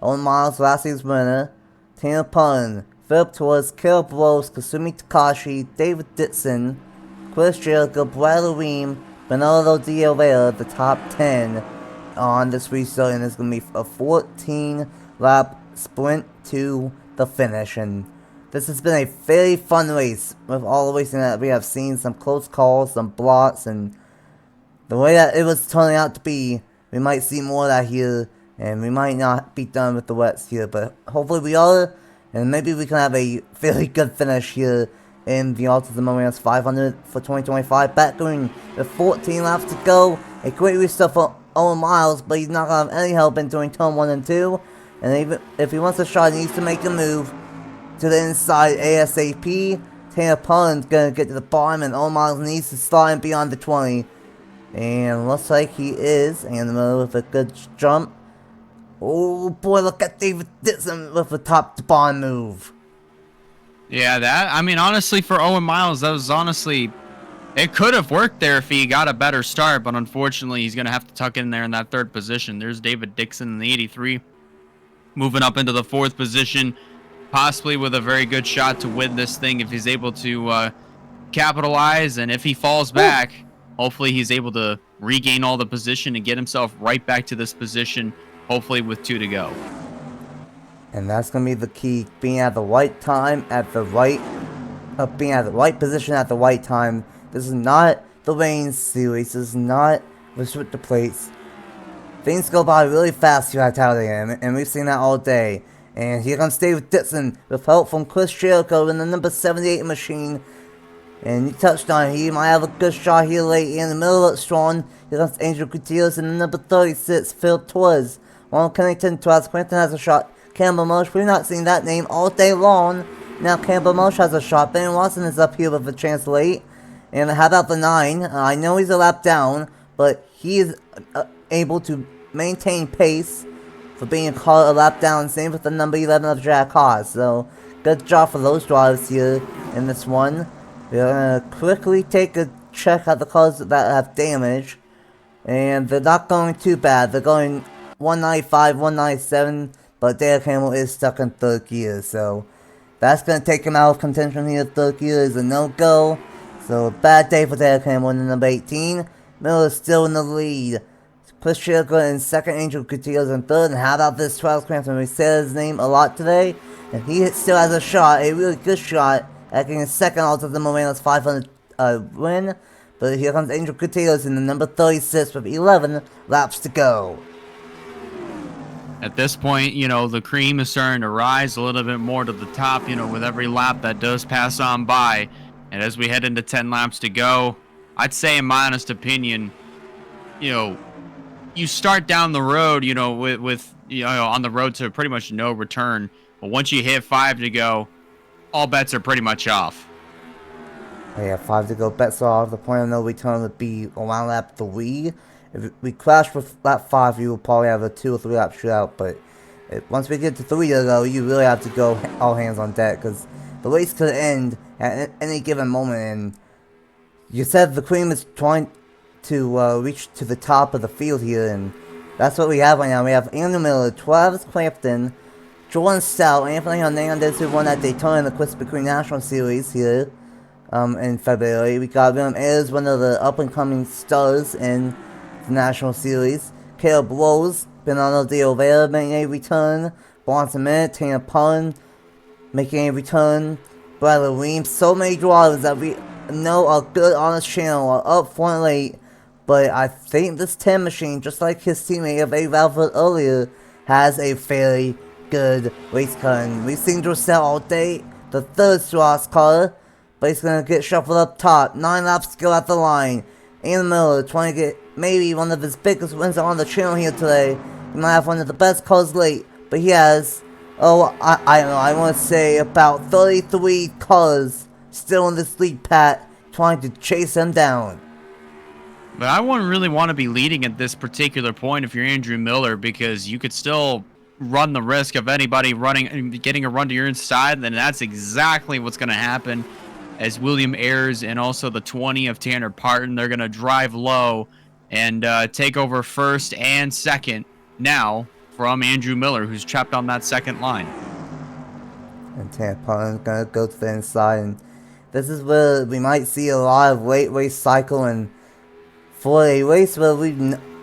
Owen Miles, last year's winner. Tanner Pun, Philip Torres, Caleb Rose, Kasumi Takashi, David Ditson, Chris Jericho, Bradley Ream, Bernardo D'Oliveira, the top 10 on this restart, and it's going to be a 14-lap sprint to the finish. And this has been a very fun race with all the racing that we have seen. Some close calls, some blocks, and the way that it was turning out to be, we might see more of that here, and we might not be done with the wets here, but hopefully we are, and maybe we can have a very good finish here in the Autism Awareness 500 for 2025. Back going with 14 laps to go. A great restart for Owen Miles, but he's not going to have any help in doing turn 1 and 2. And even if he wants a shot, he needs to make a move to the inside ASAP. Tanner Pullen's going to get to the bottom, and Owen Miles needs to slide in beyond the 20. And looks like he is. And with a good jump. Oh boy, look at David Ditson with a top to bottom move. Yeah, I mean, honestly, for Owen Miles, that was honestly, it could have worked there if he got a better start, but unfortunately, he's going to have to tuck in there in that 3rd position. There's David Dixon in the 83, moving up into the 4th position, possibly with a very good shot to win this thing if he's able to capitalize, and if he falls back, hopefully he's able to regain all the position and get himself right back to this position, hopefully with 2 to go. And that's going to be the key, being at the right time, being at the right position at the right time. This is not the Reigns series, this is not restrictor plates. Things go by really fast here at Talladega, and we've seen that all day. And here comes David Ditson with help from Chris Jericho in the number 78 machine. And you touched on it, he might have a good shot here late in the middle of strong. Here comes Angel Gutierrez in the number 36, Phil Torres. Ron Kennington, Torres Quinton has a shot. Campbell Mosh, we've not seen that name all day long. Now Campbell Mosh has a shot. Ben Watson is up here with a chance late. And how about the 9? I know he's a lap down, but he is able to maintain pace for being caught a lap down. Same with the number 11 of Jack Haas. So, good job for those drivers here in this one. We're going to quickly take a check at the cars that have damage. And they're not going too bad. They're going 195, 197. But Derek Hamill is stuck in 3rd gear, so that's going to take him out of contention here. 3rd gear is a no-go. So, a bad day for Derek Hamill in the number 18. Miller is still in the lead. Chris Jericho in 2nd, Angel Gutierrez in 3rd. And how about this Travis Crampton? We said his name a lot today. And he still has a shot, a really good shot, at getting a 2nd Autism Awareness 500 win. But here comes Angel Gutierrez in the number 36 with 11 laps to go. At this point, you know, the cream is starting to rise a little bit more to the top, you know, with every lap that does pass on by. And as we head into 10 laps to go, I'd say, in my honest opinion, you know, you start down the road, you know, with you know, on the road to pretty much no return. But once you hit 5 to go, all bets are pretty much off. Oh yeah, 5 to go, bets off. The point of no return would be around lap 3. If we crash with lap 5, you will probably have a 2 or 3 lap shootout, but once we get to 3 to go, you really have to go all hands on deck, because the race could end at any given moment, and You said the cream is trying to reach to the top of the field here, and that's what we have right now. We have Andrew Miller, Travis Clapton, Jordan Stout, Anthony Hernandez, who won that Daytona in the Krispy Kreme National Series here in February. We got William Ayers, one of the up-and-coming stars in the National Series. Caleb Rose, Bernardo De Oliveira making a return. Bronson Minute, Tanner Pun making a return. Bradley Weems, so many drivers that we know are good on this channel, are up front late. But I think this 10 machine, just like his teammate of A. Valford earlier, has a very good race car. And we've seen Drosell all day, the third Strauss car, but he's going to get shuffled up top. 9 laps to go at the line. Ian Miller trying to get maybe one of his biggest wins on the channel here today. He might have one of the best cars late, but he has, I don't know, I want to say about 33 cars still in this lead pack trying to chase him down. But I wouldn't really want to be leading at this particular point if you're Andrew Miller, because you could still run the risk of anybody getting a run to your inside, and that's exactly what's going to happen. As William Ayers and also the 20 of Tanner Parton, they're going to drive low and take over first and second now from Andrew Miller, who's trapped on that second line. And Tanner Parton's going to go to the inside, and this is where we might see a lot of late race cycle, and for a race where we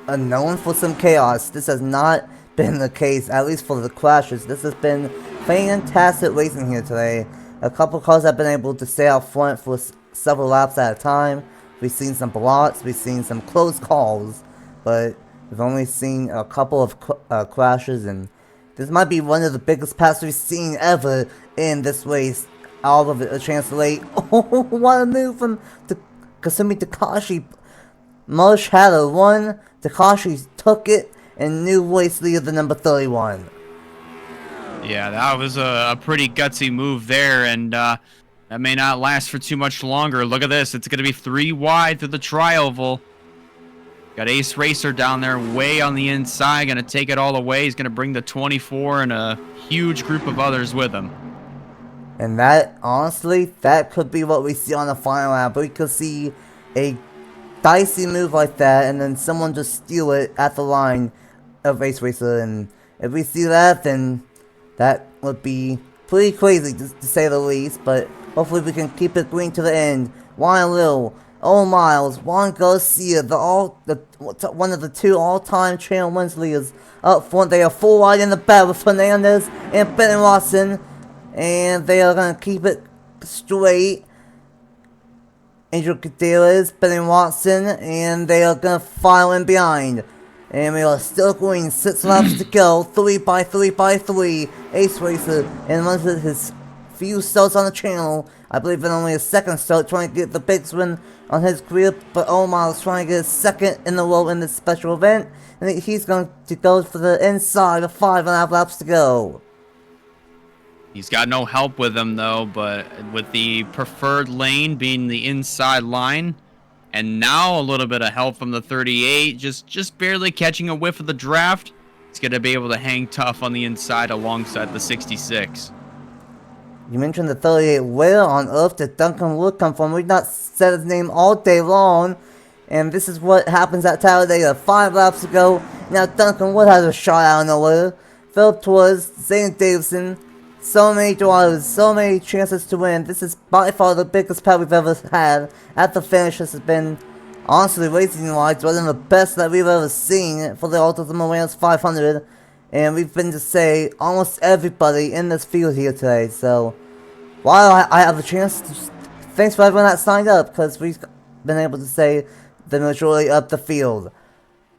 are known for some chaos, this has not been the case, at least for the crashes. This has been fantastic racing here today. A couple cars have been able to stay out front for several laps at a time. We've seen some blocks, we've seen some close calls, but we've only seen a couple of crashes, and this might be one of the biggest passes we've seen ever in this race. All of it a chance late. Oh, what a move from Kasumi Takashi. Marsh had a run, Takashi took it, and new race leader the number 31. Yeah, that was a pretty gutsy move there, and that may not last for too much longer. Look at this. It's going to be 3 wide through the tri-oval. Got Ace Racer down there way on the inside, going to take it all away. He's going to bring the 24 and a huge group of others with him. And that, honestly, that could be what we see on the final lap. We could see a dicey move like that, and then someone just steal it at the line of Ace Racer. And if we see that, then that would be pretty crazy, to say the least. But hopefully we can keep it green to the end. Ryan Little, Owen Miles, Juan Garcia, one of the 2 all-time channel wins leaders up front. They are full wide in the back with Fernandez and Ben Watson, and they are going to keep it straight. Angel Gutierrez, Ben Watson, and they are going to file in behind. And we are still going 6 laps to go, 3 by 3 by 3. Ace Racer, and one of his few starts on the channel, I believe in only his second start, trying to get the biggest win on his career. But Omar is trying to get his second in the row in this special event, and he's going to go for the inside of 5.5 laps to go. He's got no help with him, though, but with the preferred lane being the inside line, and now a little bit of help from the 38, just barely catching a whiff of the draft, he's going to be able to hang tough on the inside alongside the 66. You mentioned the 38. Where on earth did Duncan Wood come from? We've not said his name all day long, and this is what happens at Talladega. 5 laps to go. Now Duncan Wood has a shot out of nowhere. Philip Torres, Zane Davidson, so many drivers, so many chances to win. This is by far the biggest pack we've ever had at the finish. This has been, honestly, racing-wise, one of the best that we've ever seen for the Autism Awareness 500. And we've been to say almost everybody in this field here today. So, while I have a chance to, thanks for everyone that signed up, because we've been able to say the majority of the field.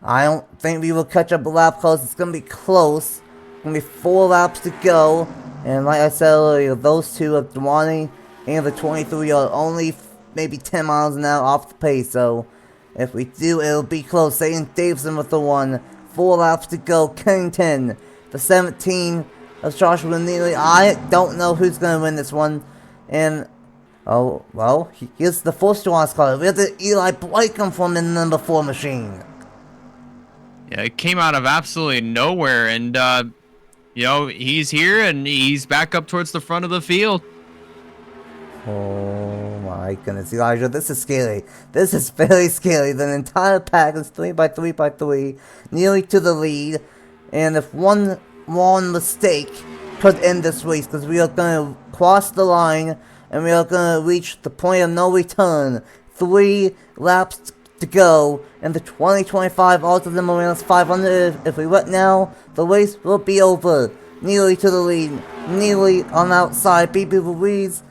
I don't think we will catch up a lap close. It's going to be close. It's going to be 4 laps to go. And like I said earlier, those 2 of the 20 and the 23 are only maybe 10 miles an hour off the pace. So, if we do, it'll be close. Zane Davidson with the 1. 4 laps to go. Kennington, the 17 of Joshua Neely. I don't know who's going to win this one. And, oh, well, here's the 4 Strauss car. Where did Eli Blight come from in the number 4 machine? Yeah, it came out of absolutely nowhere. And, you know, he's here and he's back up towards the front of the field. Oh my my goodness, Elijah, this is scary. This is very scary. The entire pack is 3x3x3, nearly to the lead. And if one wrong mistake could end this race, because we are going to cross the line and we are going to reach the point of no return. 3 laps to go in the 2025 Autism Awareness 500. If we went now, the race will be over. Nearly to the lead, nearly on the outside, BB Ruiz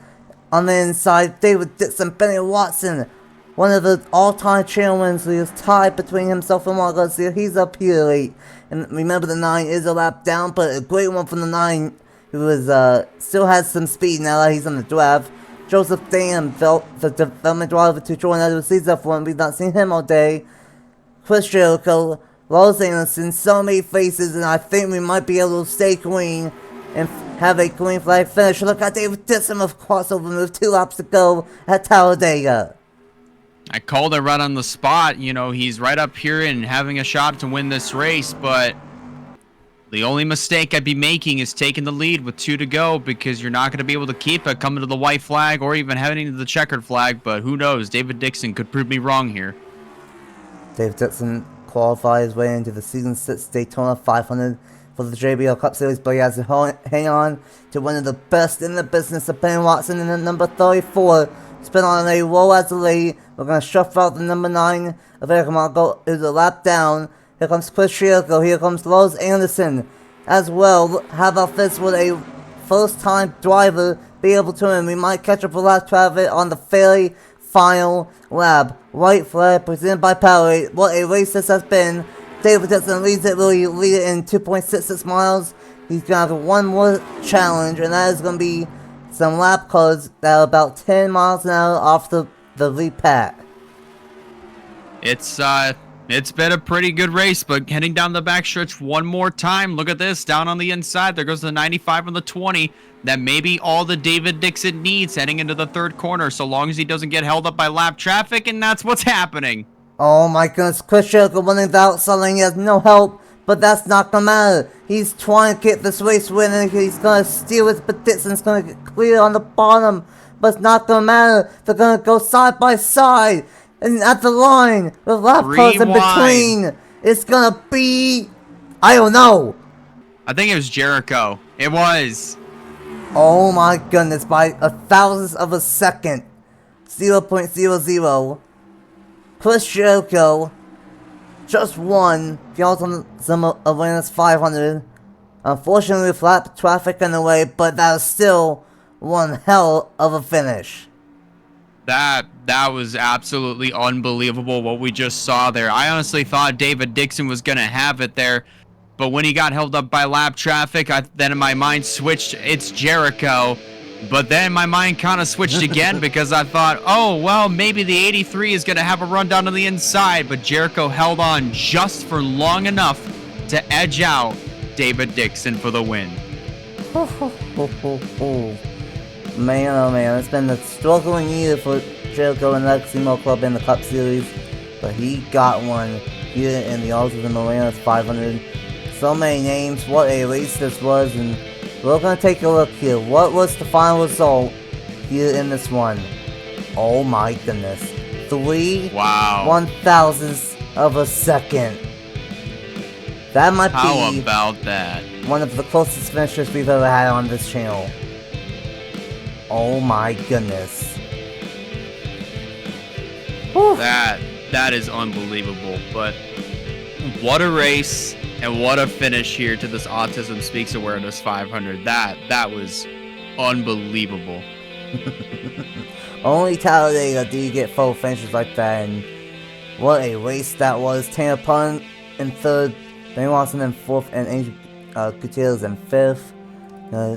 on the inside, David Dixon, Benny Watson, one of the all-time chairmen, who is tied between himself and Mark Garcia. He's up here late, and remember the 9 is a lap down, but a great one from the 9, who is still has some speed now that he's on the draft. Joseph Dam, the development driver to join Edwards, he's up front. We've not seen him all day. Chris Jericho, Los Anderson, so many faces, and I think we might be able to stay clean and have a clean flag finish. Look at David Dixon of crossover move, 2 laps to go at Talladega. I called it right on the spot. You know, he's right up here and having a shot to win this race, but the only mistake I'd be making is taking the lead with 2 to go, because you're not going to be able to keep it coming to the white flag or even heading to the checkered flag, but who knows? David Dixon could prove me wrong here. David Dixon qualified his way into the Season 6 Daytona 500 for the JBL Cup Series, but he has to hang on to one of the best in the business of Ben Watson in the number 34. Spin on a roll as a lead. We're going to shuffle out the number 9 of Eric Marco, who's a lap down. Here comes Chris Jericho. Here comes Los Anderson as well. How about this? Would a first-time driver be able to win? We might catch up with lap traffic on the very final lap. White flag presented by Powerade. What a race this has been. David Dixon leads it, will he lead it in 2.66 miles? He's going to have one more challenge, and that is going to be some lap cars that are about 10 miles an hour off the lead pack. It's been a pretty good race, but heading down the backstretch one more time. Look at this, down on the inside. There goes the 95 on the 20. That may be all that David Dixon needs heading into the 3rd corner, so long as he doesn't get held up by lap traffic, and that's what's happening. Oh my goodness, Chris Jericho running the outside lane. He has no help, but that's not gonna matter. He's trying to get this race win, and he's gonna steal it, but Dixon's gonna get clear on the bottom. But it's not gonna matter. They're gonna go side by side. And at the line, with lap cars in between, it's gonna be, I don't know. I think it was Jericho. It was. Oh my goodness, by a thousandth of a second. 0.00. Chris Jericho just won the Autism Awareness 500. Unfortunately, with lap traffic in the way, but that was still one hell of a finish. That was absolutely unbelievable what we just saw there. I honestly thought David Dixon was going to have it there, but when he got held up by lap traffic, then my mind switched. It's Jericho. But then my mind kind of switched again because I thought, oh, well, maybe the 83 is going to have a run down to the inside, but Jericho held on just for long enough to edge out David Dixon for the win. Man, oh man, it's been a struggling year for Jericho and Legacy Mo Club in the Cup Series, but he got one here in the Autism Awareness 500. So many names, what a race this was, and we're going to take a look here. What was the final result here in this one? Oh my goodness. 3 1,000ths of a second. That might be How about that? One of the closest finishes we've ever had on this channel. Oh my goodness. Whew. That is unbelievable, but what a race and what a finish here to this Autism Speaks Awareness 500. That was unbelievable. Only Talladega do you get full finishes like that, and what a race that was. Tanner Pun in 3rd, Ben Watson in 4th, and Angel Gutierrez in 5th.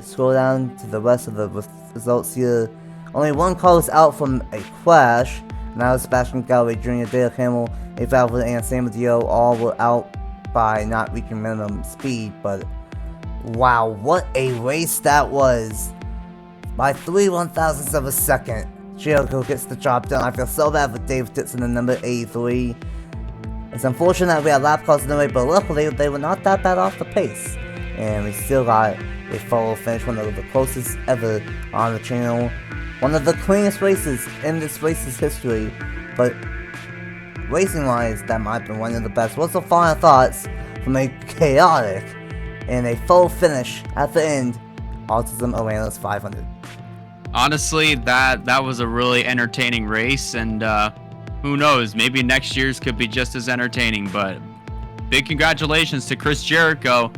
Scroll down to the rest of the results here. Only one car was out from a crash, and that was Sebastian Galloway Jr., Dale Campbell, A. Valvoline, and Sam Dio. All were out by not reaching minimum speed, but wow, what a race that was. By 3 1,000ths of a second, Jericho gets the job done. I feel so bad for Dave Dixon in number 83. It's unfortunate that we had lap cars in the way, but luckily they were not that bad off the pace. And we still got a follow finish, one of the closest ever on the channel. one of the cleanest races in this race's history, but racing-wise, that might have been one of the best. What's the final thoughts from a chaotic and a full finish at the end, Autism Awareness 500? Honestly, that was a really entertaining race, and who knows, maybe next year's could be just as entertaining. But big congratulations to Chris Jericho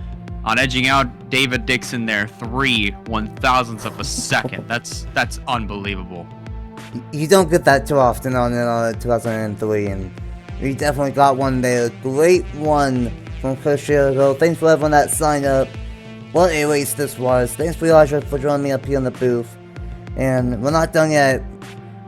on edging out David Dixon there 3/1000ths of a second. That's unbelievable. You don't get that too often on 2003, and we definitely got one there. Great one from Chris Jericho. Thanks for everyone that signed up. What a race this was. Thanks for Elijah for joining me up here in the booth. And we're not done yet.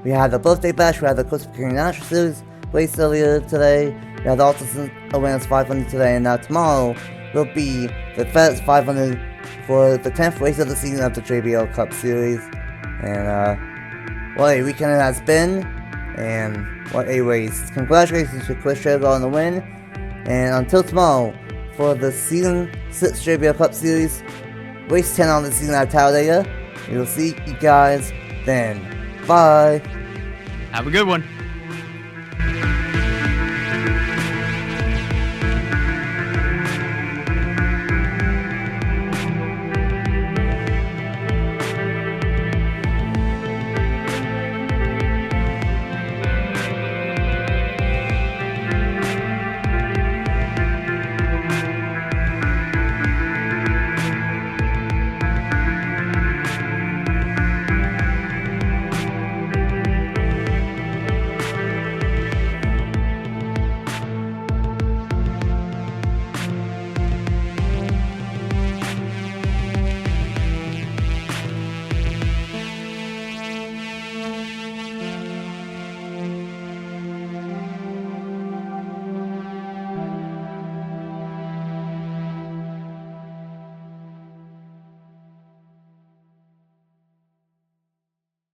We had the birthday bash, we had the Christmas King National Series race earlier today. We had the Autism Awareness 500 today, and now tomorrow will be the FedEx 500 for the 10th race of the season of the JBL Cup Series. And what a weekend it has been, and what a race. Congratulations to Chris Jericho on the win, and until tomorrow for the Season 6 JBL Cup Series, race 10 on the season at Talladega. We will see you guys then. Bye. Have a good one.